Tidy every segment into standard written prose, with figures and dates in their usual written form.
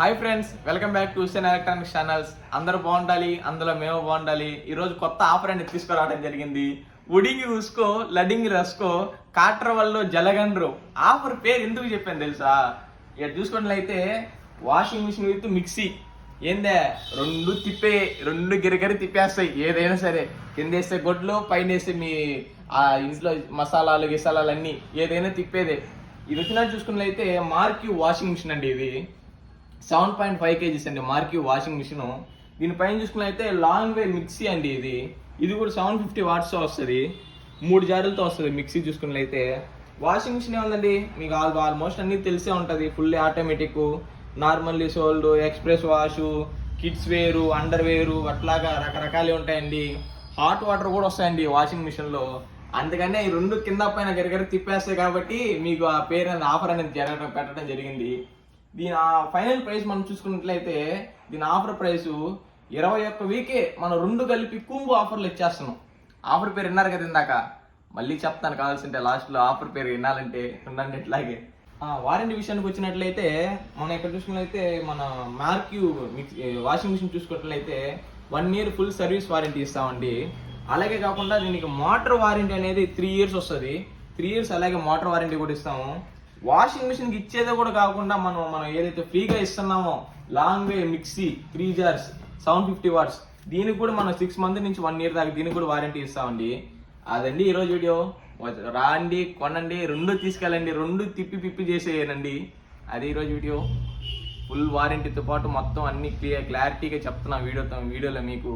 Hi friends, welcome back to Hussain electronics channels. అందరూ బాగుండాలి, అందులో మేము బాగుండాలి. ఈరోజు కొత్త ఆఫర్ అనేది తీసుకురావడం జరిగింది. ఉడింగి ఉస్కో లడింగి రస్కో కాట్రవల్లో జలగండ్రు. ఆఫర్ పేరు ఎందుకు చెప్పాను తెలుసా? ఇక్కడ చూసుకున్నట్లయితే వాషింగ్ మిషన్ విత్ మిక్సీ. ఏందే రెండు గిరగిరి తిప్పేస్తాయి. ఏదైనా సరే కింద వేస్తే గొడ్లు, పైన వేస్తే మీ ఇంట్లో మసాలాలు గిసాలాలు అన్నీ ఏదైనా తిప్పేదే. ఇది వచ్చినా చూసుకున్నట్లయితే మార్క్యూ వాషింగ్ మిషన్ అండి. ఇది 7.5 kgs అండి మార్క్యూ వాషింగ్ మిషన్. దీనిపైన చూసుకున్నట్లయితే లాంగ్ వే మిక్సీ అండి. ఇది కూడా 750 watts వస్తుంది. 3 జారులతో వస్తుంది మిక్సీ. చూసుకున్నట్లయితే వాషింగ్ మిషన్ ఏముందండి, మీకు ఆల్మోస్ట్ అన్నీ తెలిసే ఉంటుంది. Fully automatic, normally sold, express wash, kids వేరు, అండర్ వేరు, అట్లాగా రకరకాలు ఉంటాయండి. హాట్ వాటర్ కూడా వస్తాయండి వాషింగ్ మిషన్లో. అందుకనే ఈ రెండు కింద పైన గరిగరి తిప్పేస్తాయి కాబట్టి మీకు ఆ పేరు అనేది ఆఫర్ అనేది పెట్టడం జరిగింది. దీని ఫైనల్ ప్రైస్ మనం చూసుకున్నట్లయితే దీని ఆఫర్ ప్రైస్ 21 వీకే మనం రెండు కలిపి కుంభు ఆఫర్లు ఇచ్చేస్తున్నాం. ఆఫర్ పేరు విన్నారు కదా ఇందాక, మళ్ళీ చెప్తాను కావాల్సింటే లాస్ట్లో. ఆఫర్ పేరు వినాలంటే ఉండండి ఇట్లాగే. వారంటీ విషయానికి వచ్చినట్లయితే మనం ఇక్కడ చూసుకున్నట్లయితే మన మార్క్యూ వాషింగ్ మిషన్ చూసుకున్నట్లయితే 1 year ఫుల్ సర్వీస్ వారంటీ ఇస్తామండి. అలాగే కాకుండా దీనికి మోటార్ వారంటీ అనేది 3 years వస్తుంది. 3 years అలాగే మోటార్ వారంటీ కూడా ఇస్తాము. వాషింగ్ మిషన్కి ఇచ్చేదే కూడా కాకుండా మనం ఏదైతే ఫ్రీగా ఇస్తున్నామో long way mixie 3 jars 750 watts, దీనికి కూడా మనం 6 months నుంచి 1 year దాకా దీనికి కూడా వారంటీ ఇస్తామండి. అదండి ఈరోజు వీడియో. రాండి, కొనండి, రెండు తీసుకెళ్ళండి, రెండు తిప్పి చేసేయనండి. అది ఈరోజు వీడియో. ఫుల్ వారంటీతో పాటు మొత్తం అన్ని క్లారిటీగా చెప్తున్నా వీడియోలో మీకు.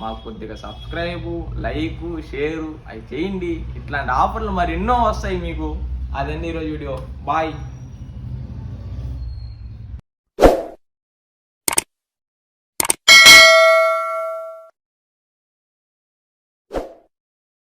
మాకు కొద్దిగా సబ్స్క్రైబ్, లైక్, షేరు అవి చేయండి. ఇట్లాంటి ఆఫర్లు మరి ఎన్నో వస్తాయి మీకు. అదండి ఈరోజు వీడియో. బాయ్.